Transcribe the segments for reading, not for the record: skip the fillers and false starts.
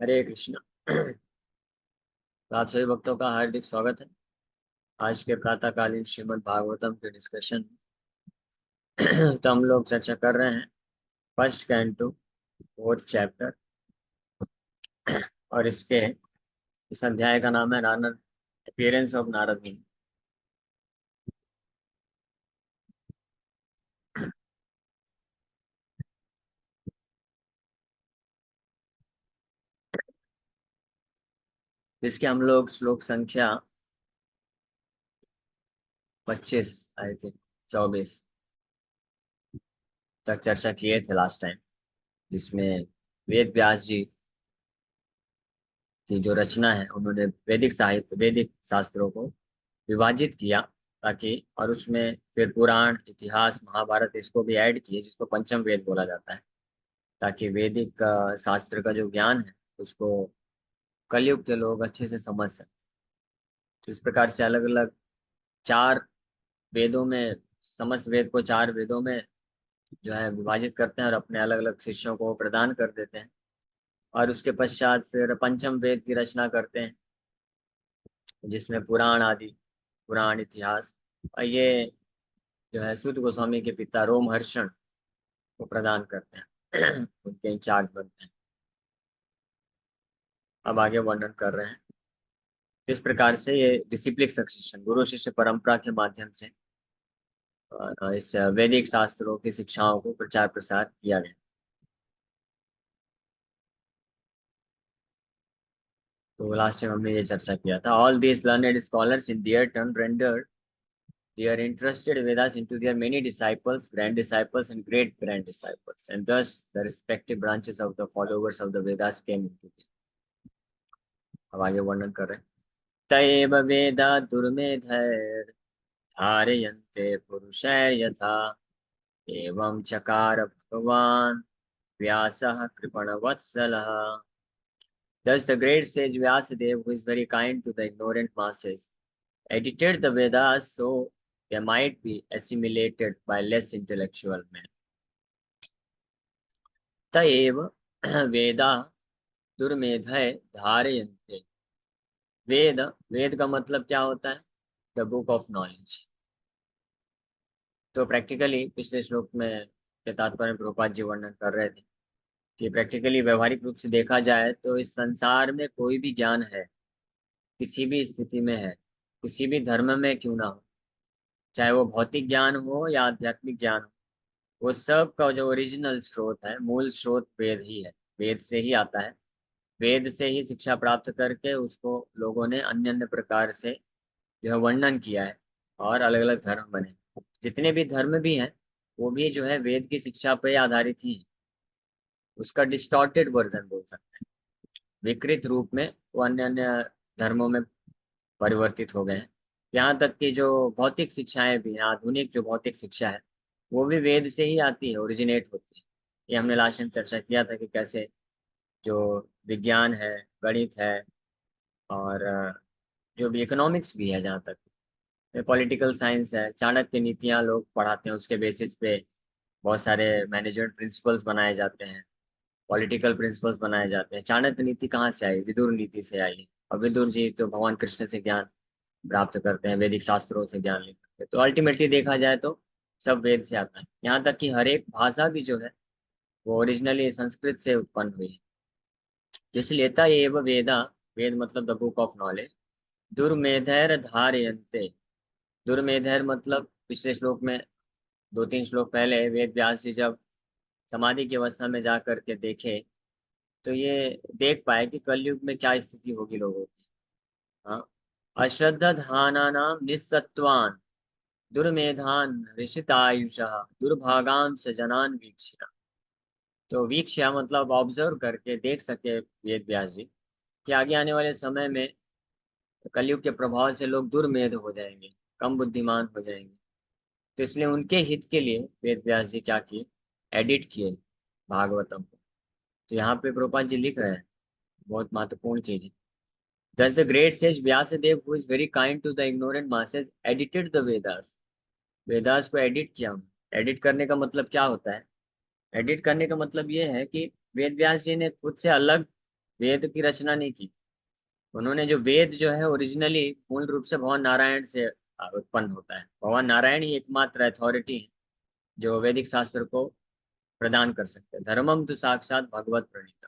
हरे कृष्णा। तो आप सभी भक्तों का हार्दिक स्वागत है आज के प्रातःकालीन श्रीमद् भागवतम के डिस्कशन में। तो हम लोग चर्चा कर रहे हैं फर्स्ट कैंटो फोर्थ चैप्टर, और इस अध्याय का नाम है नारद अपीयरेंस ऑफ नारद मुनि। जिसके हम लोग श्लोक संख्या 25 आई थिंक 24 तक चर्चा किए थे लास्ट टाइम, जिसमें वेद व्यास जी की जो रचना है उन्होंने वैदिक साहित्य वैदिक शास्त्रों को विभाजित किया, ताकि और उसमें फिर पुराण इतिहास महाभारत इसको भी ऐड किए, जिसको पंचम वेद बोला जाता है, ताकि वैदिक शास्त्र का जो ज्ञान है उसको कलयुग के लोग अच्छे से समझ सकें। तो इस प्रकार से अलग अलग चार वेदों में, समस्त वेद को चार वेदों में जो है विभाजित करते हैं और अपने अलग अलग शिष्यों को प्रदान कर देते हैं। और उसके पश्चात फिर पंचम वेद की रचना करते हैं, जिसमें पुराण आदि पुराण इतिहास, और ये जो है सूत गोस्वामी के पिता रोमहर्षण को प्रदान करते हैं। उनके इंचार्ज बनते हैं। अब आगे वर्णन कर रहे हैं किस प्रकार से ये डिसिप्लिक सक्सेशन गुरु शिष्य परंपरा के माध्यम से इस वैदिक शास्त्रों की शिक्षाओं को प्रचार प्रसार किया गया। तो लास्ट टाइम हमने ये चर्चा किया था। All these learned scholars in their turn rendered their interested Vedas into their many disciples, grand disciples, and great grand disciples, and thus the respective branches of the followers of the Vedas came into being. अब आगे वर्णन कर रहे हैं। तैव वेदा दुर्मेधैर् धारयन्ते पुरुषैर्यथा एवं चकार भगवान व्यासः कृपणवत्सलः। Thus the great sage Vyasadeva, who is very kind to the ignorant masses, edited the Vedas so they might be assimilated by less intellectual men. तएव वेदा दुर्मेधय धारयन्ते। वेद वेद का मतलब क्या होता है? The book of knowledge. तो प्रैक्टिकली पिछले श्लोक में के तात्पर्य प्रभुपाद जी वर्णन कर रहे थे कि प्रैक्टिकली व्यवहारिक रूप से देखा जाए तो इस संसार में कोई भी ज्ञान है, किसी भी स्थिति में है, किसी भी धर्म में क्यों ना हो, चाहे वो भौतिक ज्ञान हो या आध्यात्मिक ज्ञान हो, वो सब का जो ओरिजिनल स्रोत है, मूल स्रोत वेद ही है। वेद से ही आता है। वेद से ही शिक्षा प्राप्त करके उसको लोगों ने अन्य अन्य प्रकार से जो है वर्णन किया है, और अलग अलग धर्म बने। जितने भी धर्म भी हैं वो भी जो है वेद की शिक्षा पर आधारित ही है। उसका डिस्टॉर्टेड वर्जन बोल सकते हैं, विकृत रूप में वो अन्य अन्य धर्मों में परिवर्तित हो गए हैं। यहाँ तक कि जो भौतिक शिक्षाएं भी हैं, आधुनिक जो भौतिक शिक्षा है वो भी वेद से ही आती है, ओरिजिनेट होती है। ये हमने लास्ट टाइम चर्चा किया था कि कैसे जो विज्ञान है, गणित है, और जो भी इकोनॉमिक्स भी है, जहाँ तक पॉलिटिकल साइंस है, चाणक्य नीतियाँ लोग पढ़ाते हैं, उसके बेसिस पे बहुत सारे मैनेजमेंट प्रिंसिपल्स बनाए जाते हैं, पॉलिटिकल प्रिंसिपल्स बनाए जाते हैं। चाणक्य नीति कहाँ से आई? विदुर नीति से आई। और विदुर जी तो भगवान कृष्ण से ज्ञान प्राप्त करते हैं, वैदिक शास्त्रों से ज्ञान लेकर के। तो अल्टीमेटली देखा जाए तो सब वेद से आता है। यहाँ तक कि हर एक भाषा भी जो है वो ओरिजिनली संस्कृत से उत्पन्न हुई है। इसलिए एव वेदा, वेद मतलब द बुक ऑफ नॉलेज, दुर्मेधैर धारयन्ते। दुर्मेधैर मतलब पिछले श्लोक में, दो तीन श्लोक पहले वेद व्यास जी जब समाधि की अवस्था में जा करके देखे तो ये देख पाए कि कलयुग में क्या स्थिति होगी लोगों की। हाँ, अश्रद्धा धाना नाम निस्सत्वान दुर्मेधान ऋषितायुषः दुर्भागान सजनान वीक्षिणा। तो वीक्षा मतलब ऑब्जर्व करके देख सके वेद व्यास जी कि आगे आने वाले समय में कलयुग के प्रभाव से लोग दुर्मेध हो जाएंगे, कम बुद्धिमान हो जाएंगे। तो इसलिए उनके हित के लिए वेद व्यास जी क्या किए? एडिट किए भागवतम को। तो यहाँ पे प्रभुपाद जी लिख रहे हैं, बहुत महत्वपूर्ण चीज है। Thus the great sage Vyasadeva, who is very kind to the ignorant masses, edited the Vedas. Vedas को एडिट किया। एडिट करने का मतलब क्या होता है? एडिट करने का मतलब ये है कि वेद व्यास जी ने खुद से अलग वेद की रचना नहीं की। उन्होंने जो वेद जो है ओरिजिनली मूल रूप से भगवान नारायण से उत्पन्न होता है। भगवान नारायण ही एकमात्र अथॉरिटी है जो वैदिक शास्त्र को प्रदान कर सकते हैं। धर्मम तो साक्षात भगवत प्रणीत।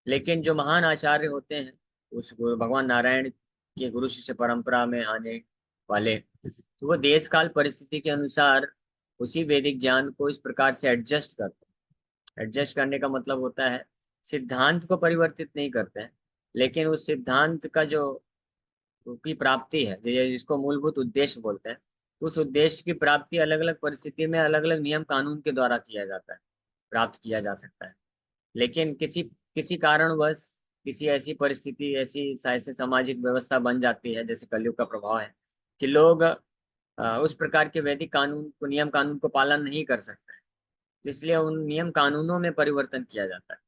लेकिन जो महान आचार्य होते हैं उस भगवान नारायण के गुरु शिष्य परंपरा में आने वाले, तो वो देश काल परिस्थिति के अनुसार उसी वैदिक ज्ञान को इस प्रकार से एडजस्ट करते हैं। एडजस्ट करने का मतलब होता है सिद्धांत को परिवर्तित नहीं करते हैं, लेकिन उस सिद्धांत का जो की प्राप्ति है जिसको मूलभूत उद्देश्य बोलते हैं, उस उद्देश्य की प्राप्ति अलग अलग परिस्थिति में अलग अलग नियम कानून के द्वारा किया जाता है, प्राप्त किया जा सकता है। लेकिन किसी किसी कारणवश किसी ऐसी परिस्थिति ऐसे सामाजिक व्यवस्था बन जाती है, जैसे कलयुग का प्रभाव है, कि लोग उस प्रकार के वैदिक कानून को नियम कानून को पालन नहीं कर सकते हैं। इसलिए उन नियम कानूनों में परिवर्तन किया जाता है।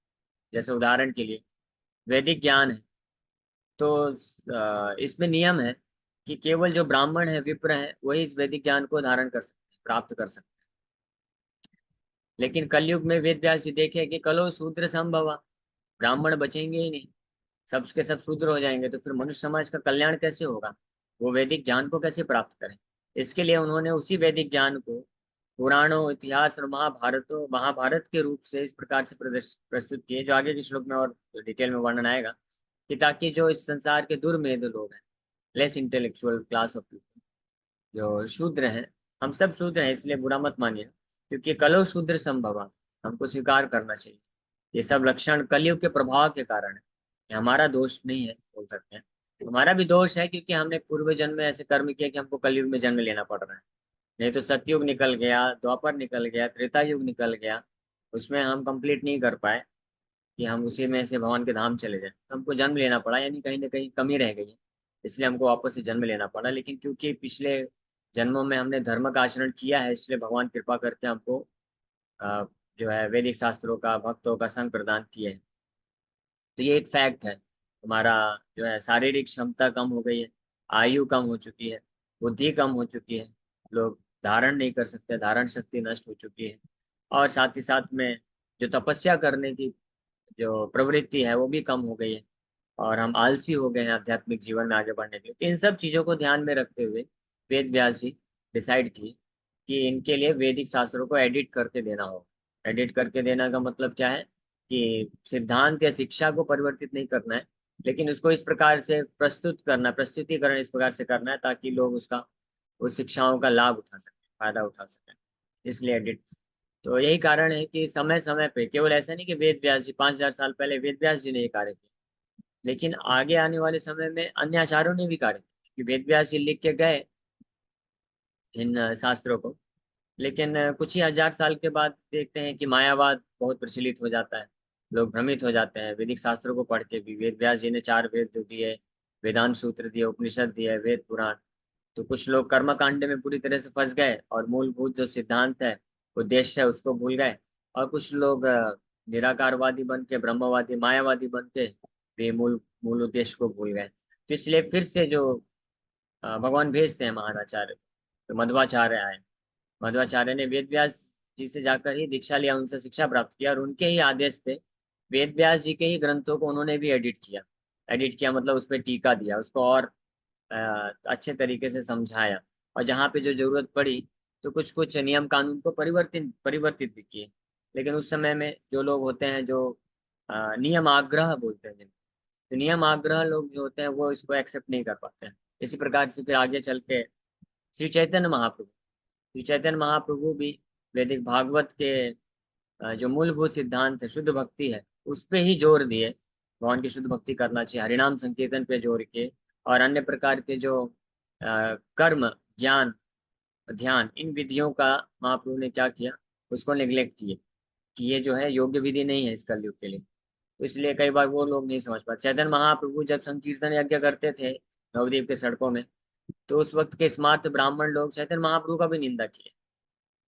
जैसे उदाहरण के लिए वैदिक ज्ञान है, तो इसमें नियम है कि केवल जो ब्राह्मण है विप्र है वही इस वैदिक ज्ञान को धारण कर सकते हैं, प्राप्त कर सकते हैं। लेकिन कलयुग में वेद व्यास जी देखे कि कलो शूद्र संभवा, ब्राह्मण बचेंगे ही नहीं, सबके सब शूद्र हो जाएंगे, तो फिर मनुष्य समाज का कल्याण कैसे होगा, वो वैदिक ज्ञान को कैसे प्राप्त करें। इसके लिए उन्होंने उसी वैदिक ज्ञान को पुराणों इतिहास और महाभारत के रूप से इस प्रकार से प्रस्तुत किए, जो आगे के श्लोक में और डिटेल में वर्णन आएगा, कि ताकि जो इस संसार के दुर्मेध लोग हैं, less intellectual class of people, जो शूद्र हैं, हम सब शूद्र हैं इसलिए बुरा मत मानिए, क्योंकि कलो शूद्र संभवा, हमको स्वीकार करना चाहिए। ये सब लक्षण कलयुग के प्रभाव के कारण है, ये हमारा दोष नहीं है बोल सकते हैं। हमारा भी दोष है क्योंकि हमने पूर्व जन्म में ऐसे कर्म किए कि हमको कलयुग में जन्म लेना पड़ रहा है। नहीं तो सतयुग निकल गया, द्वापर निकल गया, त्रेता युग निकल गया, उसमें हम कंप्लीट नहीं कर पाए कि हम उसी में से भगवान के धाम चले जाएं, तो हमको जन्म लेना पड़ा, यानी कहीं ना कहीं कमी रह गई है, इसलिए हमको वापस से जन्म लेना पड़ा। लेकिन क्योंकि पिछले जन्मों में हमने धर्म का आचरण किया है, इसलिए भगवान कृपा करके हमको अ, जो है वैदिक शास्त्रों का भक्तों का संग प्रदान किए है। तो ये एक फैक्ट है। हमारा जो है शारीरिक क्षमता कम हो गई है, आयु कम हो चुकी है, बुद्धि कम हो चुकी है, लोग धारण नहीं कर सकते, धारण शक्ति नष्ट हो चुकी है, और साथ ही साथ में जो तपस्या करने की जो प्रवृत्ति है वो भी कम हो गई है, और हम आलसी हो गए हैं आध्यात्मिक जीवन में आगे बढ़ने के लिए। तो इन सब चीजों को ध्यान में रखते हुए वेद व्यास जी डिसाइड किए कि इनके लिए वैदिक शास्त्रों को एडिट करके देना होगा। एडिट करके देना का मतलब क्या है कि सिद्धांत या शिक्षा को परिवर्तित नहीं करना है, लेकिन उसको इस प्रकार से प्रस्तुत करना, प्रस्तुतिकरण इस प्रकार से करना है ताकि लोग उसका उस शिक्षाओं का लाभ उठा सकें, फायदा उठा सकें, इसलिए एडिट। तो यही कारण है कि समय समय पे, केवल ऐसा नहीं कि वेद व्यास जी 5,000 साल पहले वेद व्यास जी ने ये कार्य किया, लेकिन आगे आने वाले समय में अन्य आचार्यों ने भी कार्य किया, कि वेद व्यास जी लिख के गए इन शास्त्रों को, लेकिन कुछ ही 1,000 साल के बाद देखते हैं कि मायावाद बहुत प्रचलित हो जाता है, लोग भ्रमित हो जाते हैं वैदिक शास्त्रों को पढ़ के भी। वेद व्यास जी ने 4 वेद जो दिए, वेदांत सूत्र दिए, उपनिषद दिए, वेद पुराण, तो कुछ लोग कर्म कांड में पूरी तरह से फंस गए और मूलभूत जो सिद्धांत है, उद्देश्य है, उसको भूल गए। और कुछ लोग निराकारवादी बन के, ब्रह्मवादी मायावादी बन के वे मूल मूल उद्देश्य को भूल गए। तो इसलिए फिर से जो भगवान भेजते हैं महानाचार्य, तो मध्वाचार्य आए। मध्वाचार्य ने वेद व्यास जी से जाकर ही दीक्षा लिया, उनसे शिक्षा प्राप्त किया, और उनके ही आदेश पे वेद व्यास जी के ही ग्रंथों को उन्होंने भी एडिट किया। एडिट किया मतलब उस पर टीका दिया, उसको और अच्छे तरीके से समझाया, और जहाँ पे जो जरूरत पड़ी तो कुछ कुछ नियम कानून को परिवर्तित परिवर्तित भी किए। लेकिन उस समय में जो लोग होते हैं जो नियम आग्रह बोलते हैं, तो नियम आग्रह लोग जो होते हैं वो इसको एक्सेप्ट नहीं कर पाते हैं। इसी प्रकार से फिर आगे चल के श्री चैतन्य महाप्रभु भी वैदिक भागवत के जो मूलभूत सिद्धांत है, शुद्ध भक्ति है, उस पे ही जोर दिए। भगवान की शुद्ध भक्ति करना चाहिए, हरिनाम संकीर्तन पे जोर के, और अन्य प्रकार के जो कर्म, ज्ञान, ध्यान, इन विधियों का महाप्रभु ने क्या किया, उसको निग्लेक्ट किए, कि ये जो है योग्य विधि नहीं है इस कलयुग के लिए। तो इसलिए कई बार वो लोग नहीं समझ पाते। चैतन्य महाप्रभु जब संकीर्तन यज्ञ करते थे नवद्वीप के सड़कों में, तो उस वक्त के स्मार्त ब्राह्मण लोग चैतन्य महाप्रभु का भी निंदा किए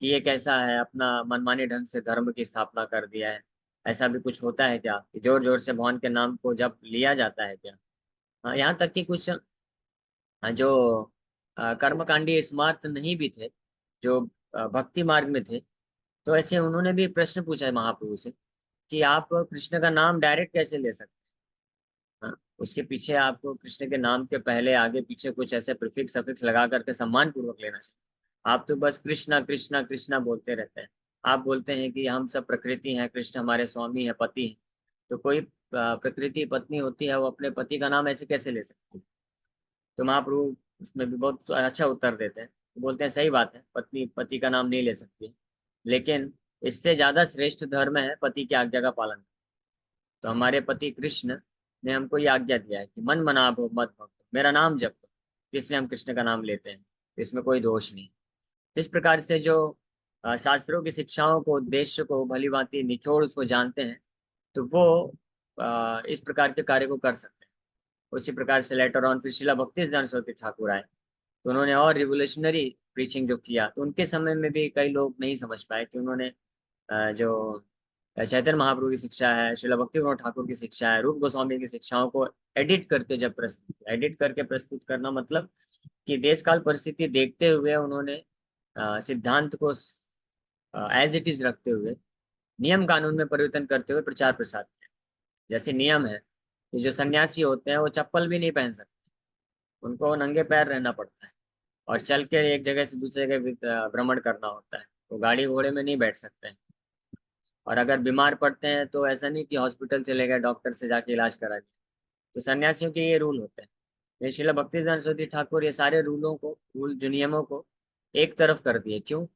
कि ये कैसा है, अपना मनमाने ढंग से धर्म की स्थापना कर दिया है, ऐसा भी कुछ होता है क्या कि जोर जोर से भगवान के नाम को जब लिया जाता है क्या। हाँ, यहाँ तक कि कुछ जो कर्मकांडी स्मार्त नहीं भी थे, जो भक्ति मार्ग में थे, तो ऐसे उन्होंने भी प्रश्न पूछा है महाप्रभु से कि आप कृष्ण का नाम डायरेक्ट कैसे ले सकते हैं, उसके पीछे आपको कृष्ण के नाम के पहले आगे पीछे कुछ ऐसे प्रीफिक्स सफिक्स लगा करके सम्मान पूर्वक लेना चाहिए। आप तो बस कृष्णा कृष्णा कृष्णा बोलते रहते हैं। आप बोलते हैं कि हम सब प्रकृति हैं, कृष्ण हमारे स्वामी है, पति है। तो कोई प्रकृति पत्नी होती है, वो अपने पति का नाम ऐसे कैसे ले सकती है? तो महाप्रभु उसमें भी बहुत अच्छा उत्तर देते हैं। बोलते हैं सही बात है, पत्नी पति का नाम नहीं ले सकती, लेकिन इससे ज्यादा श्रेष्ठ धर्म है पति की आज्ञा का पालन। तो हमारे पति कृष्ण ने हमको ये आज्ञा दिया है कि मन मना भो मत भक्तो, मेरा नाम जपो। इसलिए हम कृष्ण का नाम लेते हैं, तो इसमें कोई दोष नहीं। इस प्रकार से जो शास्त्रों की शिक्षाओं को, उद्देश्य को भली भांति निचोड़ उसको जानते हैं, तो वो इस प्रकार के कार्य को कर सकते हैं। उसी प्रकार से लेटर ऑन फिर शिला भक्ति सरस्वती ठाकुर आए, तो उन्होंने और रिवोल्यूशनरी प्रीचिंग जो किया, तो उनके समय में भी कई लोग नहीं समझ पाए कि उन्होंने जो चैतन्य महाप्रभु की शिक्षा है, श्रील भक्ति विनोद ठाकुर की शिक्षा है, रूप गोस्वामी की शिक्षाओं को एडिट करके जब प्रस्तुत, एडिट करके प्रस्तुत करना मतलब कि देश काल परिस्थिति देखते हुए उन्होंने सिद्धांत को एज इट इज रखते हुए नियम कानून में परिवर्तन करते हुए प्रचार प्रसार किया। जैसे नियम है कि जो सन्यासी होते हैं वो चप्पल भी नहीं पहन सकते, उनको नंगे पैर रहना पड़ता है, और चल के एक जगह से दूसरे जगह भ्रमण करना होता है, तो गाड़ी घोड़े में नहीं बैठ सकते हैं। और अगर बीमार पड़ते हैं तो ऐसा नहीं कि हॉस्पिटल चले गए, डॉक्टर से जाके इलाज करा दिया। तो सन्यासियों के ये रूल होते हैं। ये श्रील भक्ति सरस्वती ठाकुर ये सारे रूलों को, रूल जो नियमों को एक तरफ कर दिए। क्यों?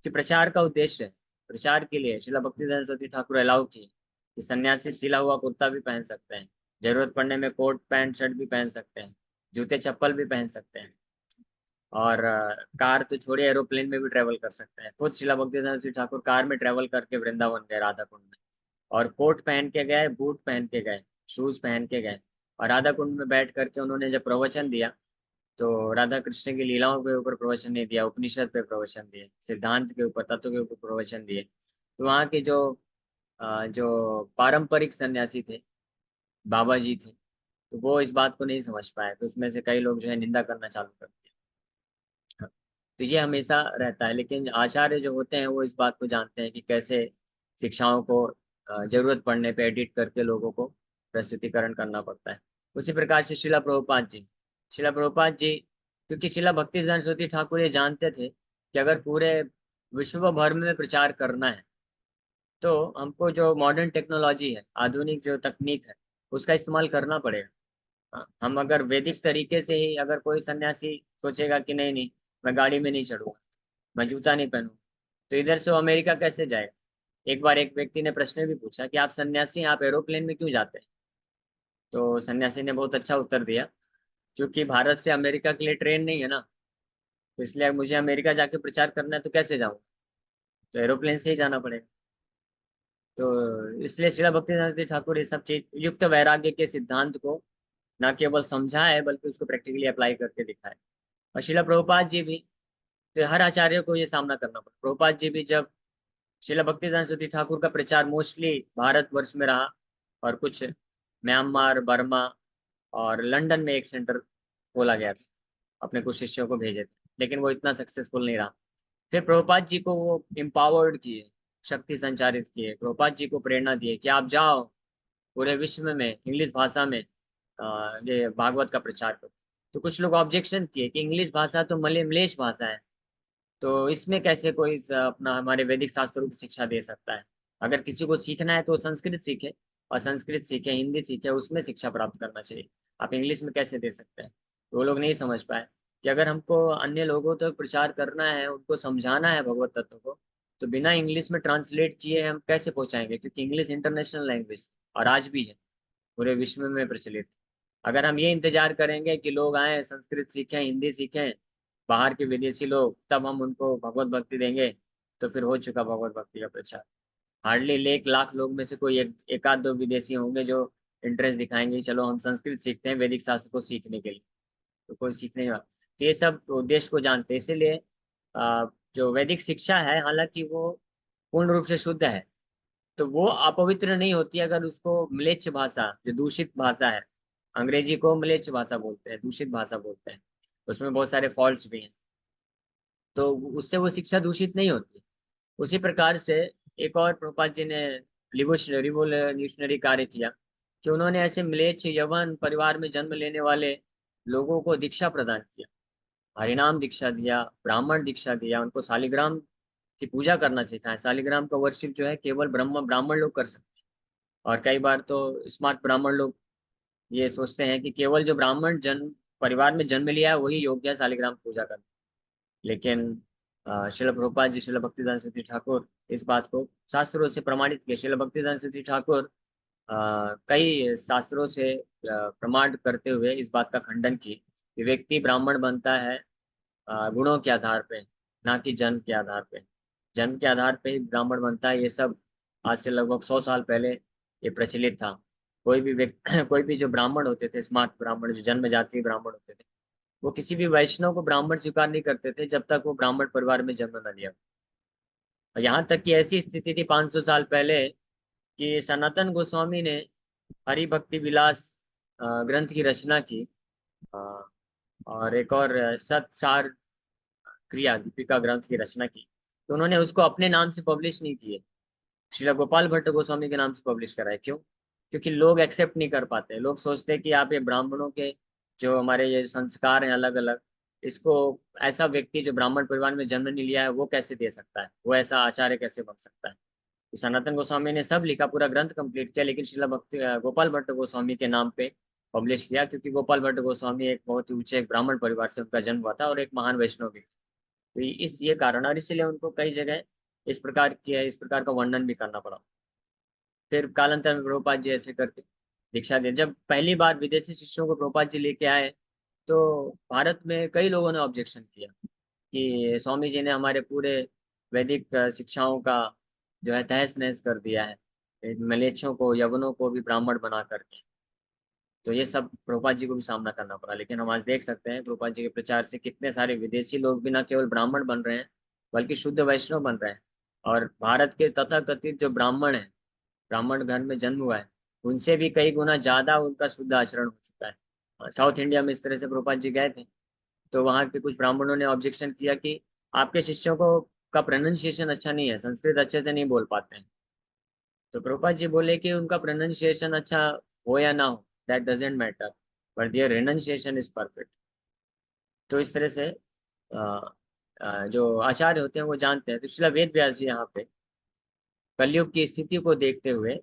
कि प्रचार का उद्देश्य है, प्रचार के लिए श्रील भक्ति सरस्वती ठाकुर अलाउ किए कि सन्यासी सिला हुआ कुर्ता भी पहन सकते हैं, जरूरत पड़ने में कोट पैंट शर्ट भी पहन सकते हैं, जूते चप्पल भी पहन सकते हैं, और कार तो छोड़िए एरोप्लेन में भी ट्रेवल कर सकते हैं। खुद शिला भक्तिवेदांत श्री ठाकुर कार में ट्रेवल करके वृंदावन गए, राधा कुंड में, और कोट पहन के गए, बूट पहन के गए, शूज पहन के गए, और राधा कुंड में बैठ करके उन्होंने जब प्रवचन दिया, तो राधा कृष्ण की लीलाओं के ऊपर प्रवचन नहीं दिया, उपनिषद पे प्रवचन दिए, सिद्धांत के ऊपर, तत्व के ऊपर प्रवचन दिए। तो वहाँ के जो पारंपरिक सन्यासी थे, बाबा जी थे, तो वो इस बात को नहीं समझ पाए, तो उसमें से कई लोग जो है निंदा करना चालू कर दिया। तो ये हमेशा रहता है, लेकिन आचार्य जो होते हैं वो इस बात को जानते हैं कि कैसे शिक्षाओं को जरूरत पड़ने पे एडिट करके लोगों को प्रस्तुतिकरण करना पड़ता है। उसी प्रकार से शिला प्रभुपाद जी, क्योंकि शिला भक्ति सरस्वती ठाकुर ये जानते थे कि अगर पूरे विश्व भर में प्रचार करना है, तो हमको जो मॉडर्न टेक्नोलॉजी है, आधुनिक जो तकनीक है, उसका इस्तेमाल करना पड़ेगा। हाँ, हम अगर वैदिक तरीके से ही, अगर कोई सन्यासी सोचेगा कि नहीं नहीं, मैं गाड़ी में नहीं चढ़ूंगा, मैं जूता नहीं पहनूं, तो इधर से वो अमेरिका कैसे जाएगा? एक बार एक व्यक्ति ने प्रश्न भी पूछा कि आप सन्यासी हैं, आप एरोप्लेन में क्यों जाते हैं? तो सन्यासी ने बहुत अच्छा उत्तर दिया, क्योंकि भारत से अमेरिका के लिए ट्रेन नहीं है ना, तो इसलिए मुझे अमेरिका जाके प्रचार करना है, तो कैसे जाऊँ? तो एरोप्लेन से ही जाना पड़ेगा। तो इसलिए श्रीला भक्ति ठाकुर ये सब चीज युक्त वैराग्य के सिद्धांत को न केवल समझाए, बल्कि उसको प्रैक्टिकली अप्लाई करके दिखाए। और शिला प्रभुपाद जी भी, तो हर आचार्य को ये सामना करना पड़ा। प्रभुपाद जी भी जब शिला भक्ति सरस्वती ठाकुर का प्रचार मोस्टली भारतवर्ष में रहा, और कुछ म्यांमार, बर्मा और लंदन में एक सेंटर खोला गया था, अपने कुछ शिष्यों को भेजे थे, लेकिन वो इतना सक्सेसफुल नहीं रहा। फिर प्रभुपाद जी को वो एम्पावर्ड किए, शक्ति संचारित किए, प्रभुपाद जी को प्रेरणा दिए कि आप जाओ पूरे विश्व में इंग्लिश भाषा में ये भागवत का प्रचार करो। तो कुछ लोग ऑब्जेक्शन किए कि इंग्लिश भाषा तो मलेश भाषा है, तो इसमें कैसे कोई अपना हमारे वैदिक शास्त्रों की शिक्षा दे सकता है? अगर किसी को सीखना है तो संस्कृत सीखे, और संस्कृत सीखे, हिंदी सीखे, उसमें शिक्षा प्राप्त करना चाहिए। आप इंग्लिश में कैसे दे सकते हैं? तो वो लोग नहीं समझ पाए कि अगर हमको अन्य लोगों तक प्रचार करना है, उनको समझाना है भगवत तत्व को, तो बिना इंग्लिश में ट्रांसलेट किए हम कैसे पहुंचाएंगे? क्योंकि इंग्लिश इंटरनेशनल लैंग्वेज, और आज भी है, पूरे विश्व में प्रचलित। अगर हम ये इंतजार करेंगे कि लोग आए, संस्कृत सीखें, हिंदी सीखें, बाहर के विदेशी लोग, तब हम उनको भगवत भक्ति देंगे, तो फिर हो चुका भगवत भक्ति का प्रचार। हार्डली 1 लाख लोग में से कोई एक आध दो विदेशी होंगे जो इंटरेस्ट दिखाएंगे, चलो हम संस्कृत सीखते हैं वैदिक शास्त्र को सीखने के लिए, तो कोई सीखने वाला। तो ये सब उद्देश्य को जानते हैं, इसीलिए जो वैदिक शिक्षा है, हालांकि वो पूर्ण रूप से शुद्ध है, तो वो अपवित्र नहीं होती अगर उसको म्लेच्छ भाषा, जो दूषित भाषा है, अंग्रेजी को म्लेच्छ भाषा बोलते हैं, दूषित भाषा बोलते हैं, उसमें बहुत सारे फॉल्ट्स भी हैं, तो उससे वो शिक्षा दूषित नहीं होती। उसी प्रकार से एक और प्रभुपाद जी ने रिवोल्यूशनरी कार्य किया कि उन्होंने ऐसे म्लेच्छ यवन परिवार में जन्म लेने वाले लोगों को दीक्षा प्रदान किया, हरिनाम दीक्षा दिया, ब्राह्मण दीक्षा दिया, उनको शालिग्राम की पूजा करना सिखाया। शालिग्राम का वर्शिप जो है केवल ब्रह्म ब्राह्मण लोग कर सकते हैं। और कई बार तो स्मार्ट ब्राह्मण लोग ये सोचते हैं कि केवल जो ब्राह्मण जन्म परिवार में जन्म लिया है वही योग्य है शालिग्राम पूजा करने। लेकिन श्रील प्रभुपाद जी, श्रील भक्तिदान सरस्वती ठाकुर इस बात को शास्त्रों से प्रमाणित किया। श्रील भक्तिदान सरस्वती ठाकुर कई शास्त्रों से प्रमाण करते हुए इस बात का खंडन की कि व्यक्ति ब्राह्मण बनता है गुणों के आधार पे, ना कि जन्म के आधार पे। जन्म के आधार पे ही ब्राह्मण बनता है, ये सब आज से लगभग 100 साल पहले ये प्रचलित था। कोई भी व्यक्ति कोई भी जो ब्राह्मण होते थे, स्मार्ट ब्राह्मण जो जन्म जातीय ब्राह्मण होते थे, वो किसी भी वैष्णव को ब्राह्मण स्वीकार नहीं करते थे जब तक वो ब्राह्मण परिवार में जन्म न लिया। और यहाँ तक कि ऐसी स्थिति थी 500 साल पहले कि सनातन गोस्वामी ने हरि भक्ति विलास ग्रंथ की रचना की। अ, और एक और सतसार क्रिया दीपिका ग्रंथ की रचना की। तो उन्होंने उसको अपने नाम से पब्लिश नहीं किए, श्रीला गोपाल भट्ट गोस्वामी के नाम से पब्लिश कराए। क्यों? क्योंकि लोग एक्सेप्ट नहीं कर पाते। लोग सोचते हैं कि आप ये ब्राह्मणों के जो हमारे ये संस्कार हैं अलग अलग, इसको ऐसा व्यक्ति जो ब्राह्मण परिवार में जन्म नहीं लिया है वो कैसे दे सकता है, वो ऐसा आचार्य कैसे बन सकता है। तो सनातन गोस्वामी ने सब लिखा, पूरा ग्रंथ कंप्लीट किया, लेकिन श्रीला भक्ति गोपाल भट्ट गोस्वामी के नाम पे पब्लिश किया, क्योंकि गोपाल भट्ट गोस्वामी एक बहुत ही ऊंचे एक ब्राह्मण परिवार से उनका जन्म हुआ था और एक महान वैष्णव भी। तो इस ये कारण, और इसलिए उनको कई जगह इस प्रकार का वर्णन भी करना पड़ा। फिर कालांतर में प्रभुपाद जी ऐसे करके दीक्षा दे। जब पहली बार विदेशी शिष्यों को प्रभुपाद जी लेके आए तो भारत में कई लोगों ने ऑब्जेक्शन किया कि स्वामी जी ने हमारे पूरे वैदिक शिक्षाओं का जो है तहस नहस कर दिया है, मलेच्छों को यवनों को भी ब्राह्मण बना करके। तो ये सब प्रभुपाद जी को भी सामना करना पड़ा। लेकिन हम आज देख सकते हैं प्रभुपाद जी के प्रचार से कितने सारे विदेशी लोग भी न केवल ब्राह्मण बन रहे हैं बल्कि शुद्ध वैष्णव बन रहे हैं। और भारत के तथाकथित जो ब्राह्मण हैं, ब्राह्मण घर में जन्म हुआ है, उनसे भी कई गुना ज्यादा उनका शुद्ध आचरण हो चुका है। साउथ इंडिया में इस तरह से प्रभुपाद जी गए थे तो वहाँ के कुछ ब्राह्मणों ने ऑब्जेक्शन किया कि आपके शिष्यों को का प्रोनाउंसिएशन अच्छा नहीं है, संस्कृत अच्छे से नहीं बोल पाते हैं। तो प्रभुपाद जी बोले कि उनका प्रोनाउंसिएशन अच्छा हो या ना हो, that doesn't matter, but their renunciation is perfect. तो इस तरह से जो आचार्य होते हैं वो जानते हैं। तो श्रील वेद व्यास जी यहाँ पे कलयुग की स्थिति को देखते हुए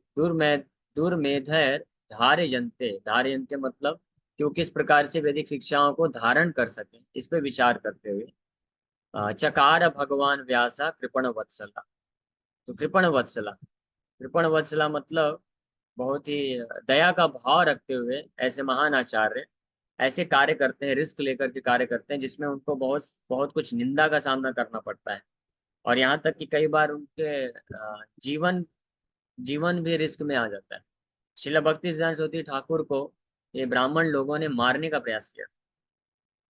दुर्मेधर धार्यन्ते, धार्यन्ते मतलब कि वो किस प्रकार से वैदिक शिक्षाओं को धारण कर सके, इस पे विचार करते हुए चकार भगवान व्यासा कृपण वत्सला। तो कृपण वत्सला, कृपण वत्सला मतलब बहुत ही दया का भाव रखते हुए ऐसे महान आचार्य ऐसे कार्य करते हैं, रिस्क लेकर के कार्य करते हैं जिसमें उनको बहुत बहुत कुछ निंदा का सामना करना पड़ता है। और यहाँ तक कि कई बार उनके जीवन जीवन भी रिस्क में आ जाता है। शिला भक्ति सिद्धांत सरस्वती ठाकुर को ये ब्राह्मण लोगों ने मारने का प्रयास किया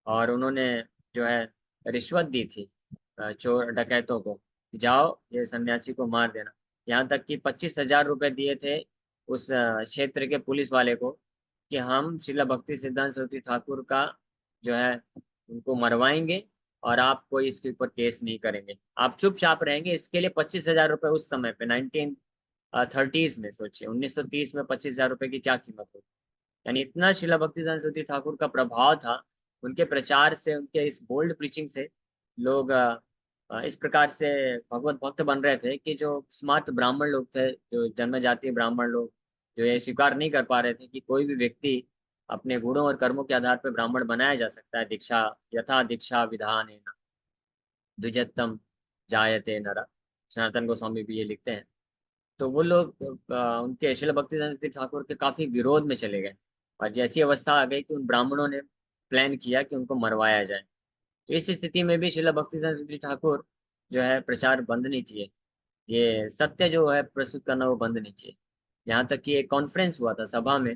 और उन्होंने जो है रिश्वत दी थी चोर डकैतों को कि जाओ ये सन्यासी को मार देना। यहाँ तक कि 25,000 रुपये दिए थे उस क्षेत्र के पुलिस वाले को कि हम शिला भक्ति सिद्धांत सरस्वती ठाकुर का जो है उनको मरवाएंगे और आप कोई इसके ऊपर केस नहीं करेंगे, आप चुपचाप रहेंगे। इसके लिए 25,000 रुपये उस समय पे 1930s में, सोचिए 1930 में 25,000 रुपये की क्या कीमत होगी। यानी इतना शिला भक्तिदान सरस्वती ठाकुर का प्रभाव था उनके प्रचार से, उनके इस बोल्ड प्रीचिंग से। लोग इस प्रकार से भगवत भक्त बन रहे थे कि जो स्मार्ट ब्राह्मण लोग थे, जो जन्म जातीय ब्राह्मण लोग, जो ये स्वीकार नहीं कर पा रहे थे कि कोई भी व्यक्ति अपने गुणों और कर्मों के आधार पर ब्राह्मण बनाया जा सकता है। दीक्षा यथा दीक्षा विधान द्विजत्तम जायते नर, सनातन गोस्वामी भी ये लिखते हैं। तो वो लोग उनके शिला भक्तिदान ठाकुर के काफी विरोध में चले गए और जैसी अवस्था आ गई कि उन ब्राह्मणों ने प्लान किया कि उनको मरवाया जाए। तो इस स्थिति में भी शिला भक्तिदान ठाकुर जो है प्रचार बंद नहीं किए, ये सत्य जो है प्रस्तुत करना वो बंद नहीं किए। यहाँ तक कि एक कॉन्फ्रेंस हुआ था सभा में,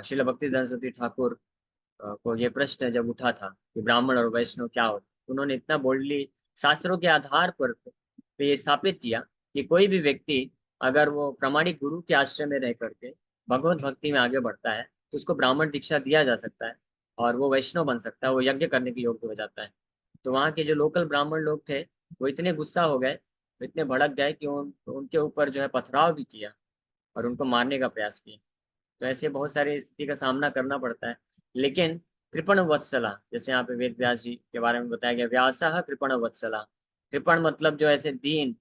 शिला भक्तिदान सरस्वती ठाकुर को ये प्रश्न जब उठा था कि ब्राह्मण और वैष्णव क्या होते, उन्होंने इतना बोल्डली शास्त्रों के आधार पर ये स्थापित किया कि कोई भी व्यक्ति अगर वो प्रामाणिक गुरु के आश्रय में रह करके भगवत भक्ति में आगे बढ़ता है तो उसको ब्राह्मण दीक्षा दिया जा सकता है और वो वैष्णव बन सकता है, वो यज्ञ करने के योग्य हो जाता है। तो वहाँ के जो लोकल ब्राह्मण लोग थे वो इतने गुस्सा हो गए, वो इतने भड़क गए कि उनके ऊपर जो है पथराव भी किया और उनको मारने का प्रयास किया। तो ऐसे बहुत सारी स्थिति का सामना करना पड़ता है। लेकिन कृपण वत्सला, जैसे यहाँ पे वेद व्यास जी के बारे में बताया गया, व्यासः कृपण वत्सला। कृपण मतलब जो ऐसे दीन,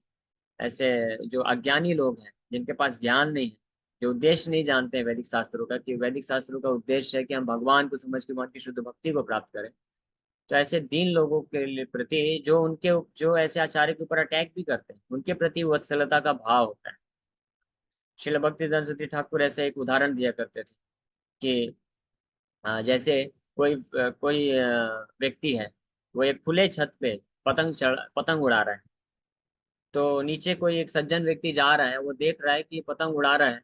ऐसे जो अज्ञानी लोग हैं, जिनके पास ज्ञान नहीं है, जो उद्देश्य नहीं जानते हैं वैदिक शास्त्रों का, कि वैदिक शास्त्रों का उद्देश्य है कि हम भगवान को समझ के उनकी शुद्ध भक्ति को प्राप्त करें। तो ऐसे दीन लोगों के लिए प्रति जो उनके, जो ऐसे आचार्य के ऊपर अटैक भी करते हैं, उनके प्रति वत्सलता का भाव होता है। श्रील भक्तिदास सरस्वती ठाकुर ऐसे एक उदाहरण दिया करते थे कि जैसे कोई व्यक्ति है, वो एक खुले छत पे पतंग उड़ा रहा है। तो नीचे कोई एक सज्जन व्यक्ति जा रहा है, वो देख रहा है कि ये पतंग उड़ा रहा है,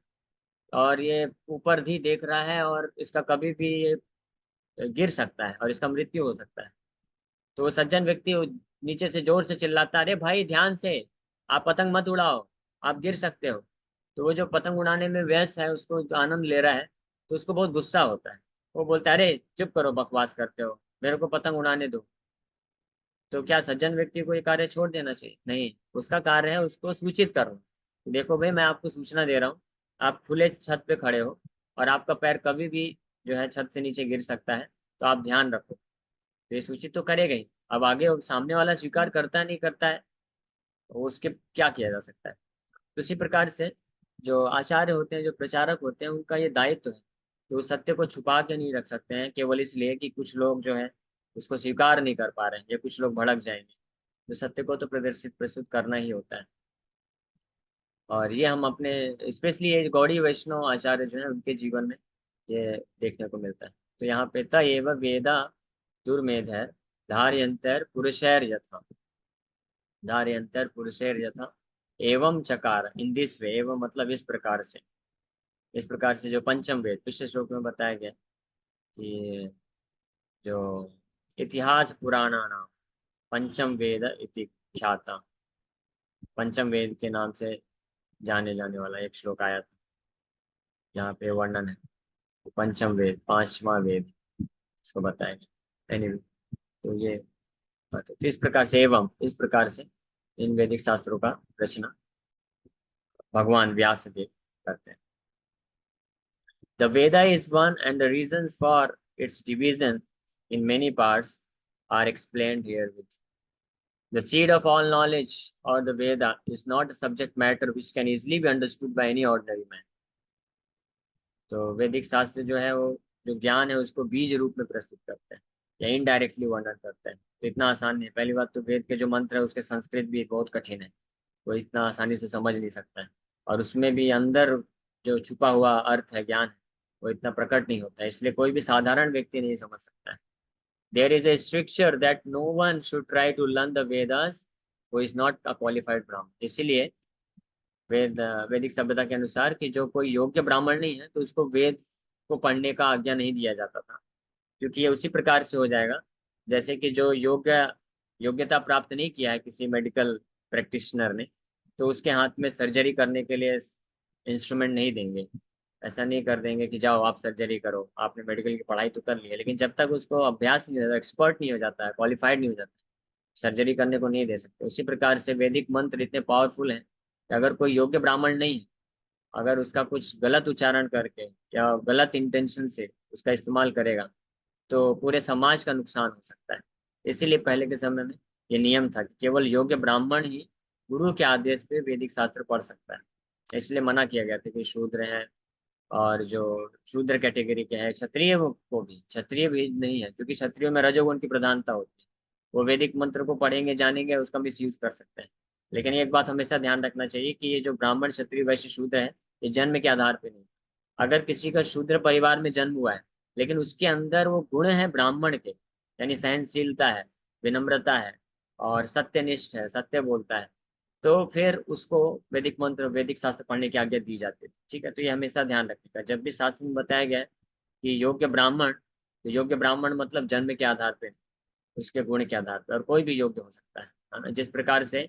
और ये ऊपर भी देख रहा है, और इसका कभी भी ये गिर सकता है और इसका मृत्यु हो सकता है। तो वो सज्जन व्यक्ति नीचे से जोर से चिल्लाता है, अरे भाई ध्यान से, आप पतंग मत उड़ाओ, आप गिर सकते हो। तो वो जो पतंग उड़ाने में व्यस्त है, उसको जो आनंद ले रहा है, तो उसको बहुत गुस्सा होता है। वो बोलता है, अरे चुप करो, बकवास करते हो, मेरे को पतंग उड़ाने दो। तो क्या सज्जन व्यक्ति को ये कार्य छोड़ देना चाहिए? नहीं, उसका कार्य है उसको सूचित करना। देखो भाई, मैं आपको सूचना दे रहा हूँ, आप खुले छत पे खड़े हो, और आपका पैर कभी भी जो है छत से नीचे गिर सकता है, तो आप ध्यान रखो। तो ये सूचित तो करेगा ही। अब आगे वो सामने वाला स्वीकार करता है नहीं करता है, तो उसके क्या किया जा सकता है। तो इसी प्रकार से जो आचार्य होते हैं, जो प्रचारक होते हैं, उनका ये दायित्व है कि वो सत्य को छुपा के नहीं रख सकते हैं, केवल इसलिए कि कुछ लोग जो है उसको स्वीकार नहीं कर पा रहे हैं, या कुछ लोग भड़क जाएंगे। तो सत्य को तो प्रदर्शित प्रस्तुत करना ही होता है। और ये हम अपने स्पेशली ये गौड़ी वैष्णव आचार्य जो है, उनके जीवन में ये देखने को मिलता है। तो यहाँ पे त एव वेदा दुर्मेध है, धार्यंतर पुरुषैर यथा, धार्यंतर पुरुषैर यथा, एवं चकार इन दिस वे, एवं मतलब इस प्रकार से। इस प्रकार से जो पंचम वेद पिछले श्लोक में बताया गया कि जो इतिहास पुराणा नाम पंचम वेद इति ख्याता, पंचम वेद के नाम से जाने जाने वाला एक श्लोक आया था, यहाँ पे वर्णन है। तो पंचम वेद, पांचवा वेद, इसको बताएंगे। एनीवे, तो ये बात है। तो इस प्रकार से, एवं इस प्रकार से इन वैदिक शास्त्रों का रचना भगवान व्यास देव करते हैं। The Veda is one, and the reasons for its division in many parts are explained herewith. The seed of all knowledge, or the Veda, is not a subject matter which can easily be understood by any ordinary man. तो वैदिक शास्त्र जो है वो जो ज्ञान है उसको बीज रूप में प्रस्तुत करते हैं, या इनडायरेक्टली वर्णन करते हैं। तो इतना आसान नहीं है। पहली बात तो वेद के जो मंत्र है उसके संस्कृत भी बहुत कठिन है, वो इतना आसानी से समझ नहीं सकता है। और उसमें भी अंदर जो छुपा हुआ अर्थ है, ज्ञान है, वो इतना प्रकट नहीं होता है, इसलिए कोई भी साधारण व्यक्ति नहीं समझ सकता है। There is a stricture that no one should try to learn the Vedas who is not a qualified Brahmin. इसीलिए वैदिक सभ्यता के अनुसार कि जो कोई योग्य ब्राह्मण नहीं है, तो उसको वेद को पढ़ने का आज्ञा नहीं दिया जाता था। क्योंकि ये उसी प्रकार से हो जाएगा जैसे कि जो योग्यता प्राप्त नहीं किया है किसी मेडिकल प्रैक्टिशनर ने, तो उसके हाथ में सर्जरी करने के लिए इंस्ट्रूमेंट नहीं देंगे। ऐसा नहीं कर देंगे कि जाओ आप सर्जरी करो, आपने मेडिकल की पढ़ाई तो कर ली है, लेकिन जब तक उसको अभ्यास नहीं हो जाता, एक्सपर्ट नहीं हो जाता है, क्वालिफाइड नहीं हो जाता, सर्जरी करने को नहीं दे सकते। उसी प्रकार से वैदिक मंत्र इतने पावरफुल हैं कि अगर कोई योग्य ब्राह्मण नहीं है, अगर उसका कुछ गलत उच्चारण करके या गलत इंटेंशन से उसका इस्तेमाल करेगा, तो पूरे समाज का नुकसान हो सकता है। इसीलिए पहले के समय में ये नियम था कि केवल योग्य ब्राह्मण ही गुरु के आदेश पे वैदिक शास्त्र पढ़ सकता है। इसलिए मना किया गया था कि शूद्र हैं, और जो शूद्र कैटेगरी के हैं, क्षत्रिय को भी, क्षत्रिय भी नहीं है, क्योंकि क्षत्रियो में रजोगुण की प्रधानता होती है। वो वैदिक मंत्र को पढ़ेंगे, जानेंगे, उसका मिस यूज कर सकते हैं। लेकिन एक बात हमेशा ध्यान रखना चाहिए कि ये जो ब्राह्मण, क्षत्रिय, वैश्य, शूद्र है, ये जन्म के आधार पर नहीं। अगर किसी का शूद्र परिवार में जन्म हुआ है, लेकिन उसके अंदर वो गुण है ब्राह्मण के, यानी सहनशीलता है, विनम्रता है, और सत्यनिष्ठ है, सत्य बोलता है, तो फिर उसको वैदिक मंत्र, वैदिक शास्त्र पढ़ने की आज्ञा दी जाती है। ठीक है, तो ये हमेशा ध्यान रखने का। जब भी शास्त्र में बताया गया है कि योग्य ब्राह्मण, तो योग्य ब्राह्मण मतलब जन्म के आधार पे, उसके गुण के आधार पर, और कोई भी योग्य हो सकता है ना। जिस प्रकार से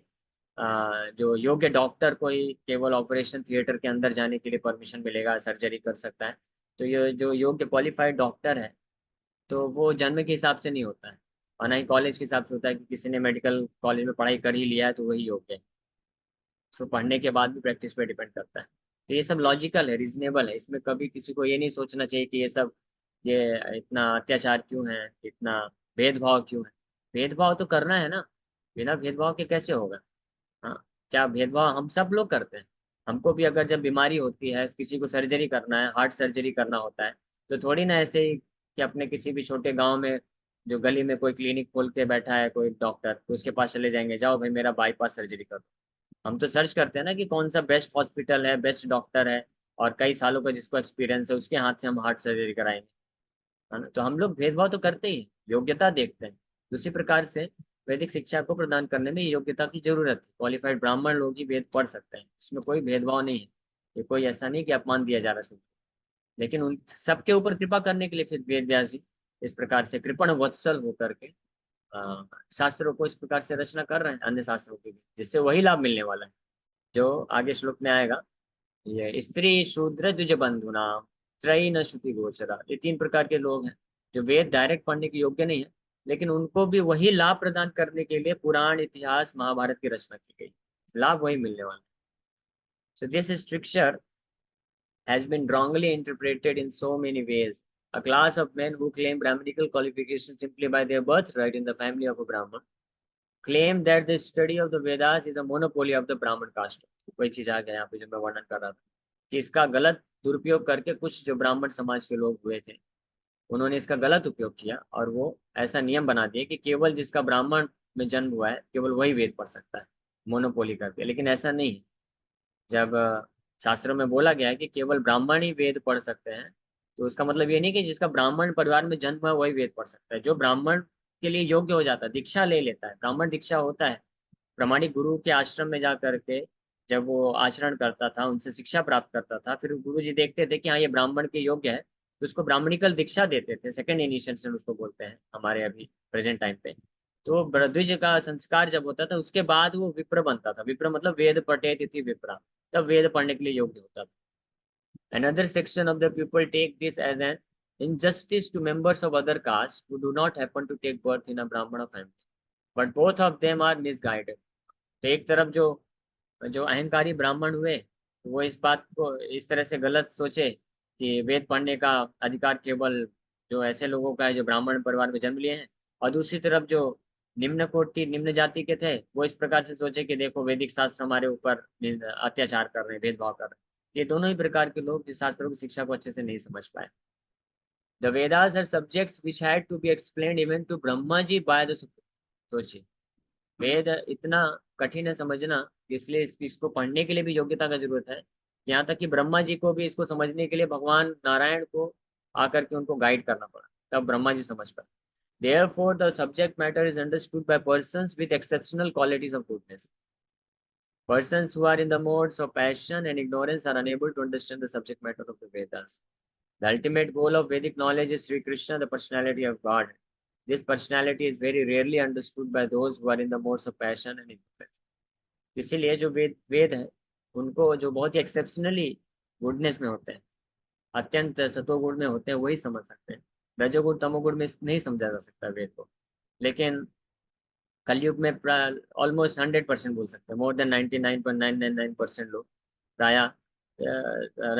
जो योग्य डॉक्टर को ही केवल ऑपरेशन थिएटर के अंदर जाने के लिए परमिशन मिलेगा, सर्जरी कर सकता है, तो ये जो योग्य क्वालिफाइड डॉक्टर है, तो वो जन्म के हिसाब से नहीं होता है, और ना ही कॉलेज के हिसाब से होता है कि किसी ने मेडिकल कॉलेज में पढ़ाई कर ही लिया है तो वही योग्य है। उसको पढ़ने के बाद भी प्रैक्टिस पे डिपेंड करता है। तो ये सब लॉजिकल है, रीजनेबल है, इसमें कभी किसी को ये नहीं सोचना चाहिए कि ये सब, ये इतना अत्याचार क्यों है, इतना भेदभाव क्यों है। भेदभाव तो करना है ना, बिना भेदभाव के कैसे होगा। हाँ, क्या भेदभाव हम सब लोग करते हैं। हमको भी अगर जब बीमारी होती है, किसी को सर्जरी करना है, हार्ट सर्जरी करना होता है, तो थोड़ी ना ऐसे ही कि अपने किसी भी छोटे गांव में जो गली में कोई क्लिनिक खोल के बैठा है कोई डॉक्टर, तो उसके पास चले जाएंगे, जाओ भाई मेरा बाईपास सर्जरी कर दो। हम तो सर्च करते हैं ना कि कौन सा बेस्ट हॉस्पिटल है, बेस्ट डॉक्टर है, और कई सालों का जिसको एक्सपीरियंस है, उसके हाथ से हम हार्ट सर्जरी कराएंगे। है ना, तो हम लोग भेदभाव तो करते ही हैं, योग्यता देखते हैं। उसी प्रकार से वैदिक शिक्षा को प्रदान करने में योग्यता की जरूरत है। क्वालिफाइड ब्राह्मण लोग ही वेद पढ़ सकते हैं, इसमें कोई भेदभाव नहीं है। ये कोई ऐसा नहीं कि अपमान दिया जा रहा है। लेकिन उन सबके ऊपर कृपा करने के लिए फिर वेद व्यास जी इस प्रकार से कृपण वत्सल होकर के शास्त्रों को इस प्रकार से रचना कर रहे हैं, अन्य शास्त्रों की भी, जिससे वही लाभ मिलने वाला है जो आगे श्लोक में आएगा। ये स्त्री शूद्र द्विज बंधुना त्रयी न श्रुति गोचरा, ये तीन प्रकार के लोग हैं जो वेद डायरेक्ट पढ़ने के योग्य नहीं है, लेकिन उनको भी वही लाभ प्रदान करने के लिए पुराण इतिहास महाभारत की रचना की गई, लाभ वही मिलने वाला है। So this stricture has been wrongly interpreted in so many ways. A class of men who claim Brahminical qualifications simply by their birthright in the family of a Brahmin claim that the study of the Vedas is a monopoly of the Brahmin caste. कोई चीज आ गया यहाँ पे जो मैं वर्णन कर रहा था कि इसका गलत दुरुपयोग करके कुछ जो ब्राह्मण समाज के लोग हुए थे, उन्होंने इसका गलत उपयोग किया और वो ऐसा नियम बना दिया कि केवल जिसका ब्राह्मण में जन्म हुआ है केवल वही वेद पढ़ सकता है, मोनोपोली करके। लेकिन ऐसा नहीं है। जब शास्त्रों में बोला गया है कि केवल ब्राह्मण ही वेद पढ़ सकते हैं, तो उसका मतलब ये नहीं कि जिसका ब्राह्मण परिवार में जन्म है वही वेद पढ़ सकता है। जो ब्राह्मण के लिए योग्य हो जाता है, दीक्षा ले लेता है, ब्राह्मण दीक्षा होता है, प्रामाणिक गुरु के आश्रम में जा करके जब वो आचरण करता था, उनसे शिक्षा प्राप्त करता था, फिर गुरु जी देखते थे कि हाँ ये ब्राह्मण के योग्य है, तो उसको ब्राह्मणिकल दीक्षा देते थे, सेकंड इनिशिएशन उसको बोलते हैं हमारे अभी प्रेजेंट टाइम पे। तो द्विज का संस्कार जब होता था उसके बाद वो विप्र बनता था। विप्र मतलब वेद पठेत इति विप्रा, तब वेद पढ़ने के लिए योग्य होता था। Another section of the people take this as an injustice to members of other castes who do not happen to take birth in a Brahmana family. But both of them are misguided. तो एक तरफ जो जो अहंकारी ब्राह्मण हुए वो इस बात को इस तरह से गलत सोचे कि वेद पढ़ने का अधिकार केवल जो ऐसे लोगों का है जो ब्राह्मण परिवार में जन्म लिए हैं, और दूसरी तरफ जो निम्न कोटि निम्न जाति के थे वो इस प्रकार से सोचे कि देखो वैदिक शास्त्र हमारे ऊपर अत्याचार कर रहे हैं, भेदभाव कर रहे हैं। ये दोनों ही प्रकार के लोग इस शास्त्रों की शिक्षा को अच्छे से नहीं समझ पाए। The Vedas are subjects which had to be explained even to Brahma ji by the. सोचिए, वेद इतना कठिन है समझना, इसलिए इसको पढ़ने के लिए भी योग्यता का जरूरत है। यहाँ तक कि ब्रह्मा जी को भी इसको समझने के लिए भगवान नारायण को आकर के उनको गाइड करना पड़ा, तब ब्रह्मा जी समझ पाए। Therefore, the subject matter is understood by persons with exceptional qualities of goodness. Persons who are in the modes of passion and ignorance are unable to understand the subject matter of the Vedas. The ultimate goal of Vedic knowledge is Sri Krishna, the personality of God. This personality is very rarely understood by those who are in the modes of passion and ignorance. इसीलिए जो वेद वेद है उनको जो बहुत ही exceptionally goodness में होते हैं, अत्यंत सतोगुण में होते हैं, वही समझ सकते हैं। रजोगुण तमोगुण में नहीं समझा जा सकता वेद को। लेकिन कलयुग में ऑलमोस्ट 100% बोल सकते हैं, मोर देन 99.999% लोग प्राय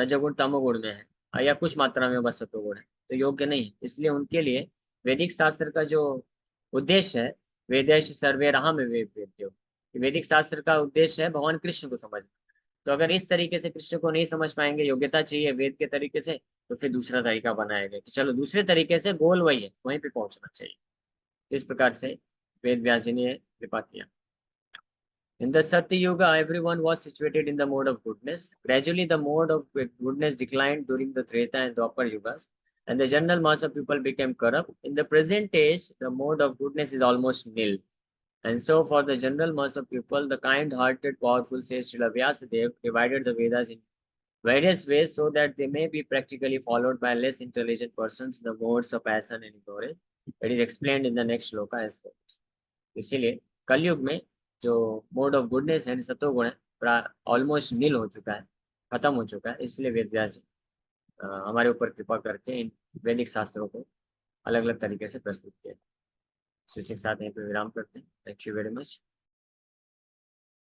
रजोगुण तमोगुण में है, या कुछ मात्रा में बस सतोगुण है, तो योग्य नहीं है। इसलिए उनके लिए वैदिक शास्त्र का जो उद्देश्य है, वेदेश सर्वे रहा में वेद्यो, वैदिक शास्त्र का उद्देश्य है भगवान कृष्ण को समझना। तो अगर इस तरीके से कृष्ण को नहीं समझ पाएंगे, योग्यता चाहिए वेद के तरीके से, तो फिर दूसरा तरीका बनाएंगे कि चलो दूसरे तरीके से गोल वही है, वहीं पे पहुंचना चाहिए। इस प्रकार से वेद व्यास जी ने कृपा किया। In the Satya Yuga, everyone was situated in the mode of goodness. Gradually, the mode of goodness declined during the Treta and Dwapar Yugas, and the general mass of people became corrupt. In the present age, the mode of goodness is almost nil. And so, for the general mass of people, the kind-hearted, powerful sage Srila Vyasadeva divided the Vedas in various ways so that they may be practically followed by less intelligent persons in the modes of passion and ignorance. It is explained in the next shloka as follows. इसीलिए कलयुग में जो mode of goodness है, सतोगुण है, almost नील हो चुका है, खत्म हो चुका है। इसलिए वेद व्यास जी हमारे ऊपर कृपा करके इन वैदिक शास्त्रों को अलग अलग तरीके से प्रस्तुत किया। शिक्षक साथ यहीं पर विराम करते हैं। Thank you very much.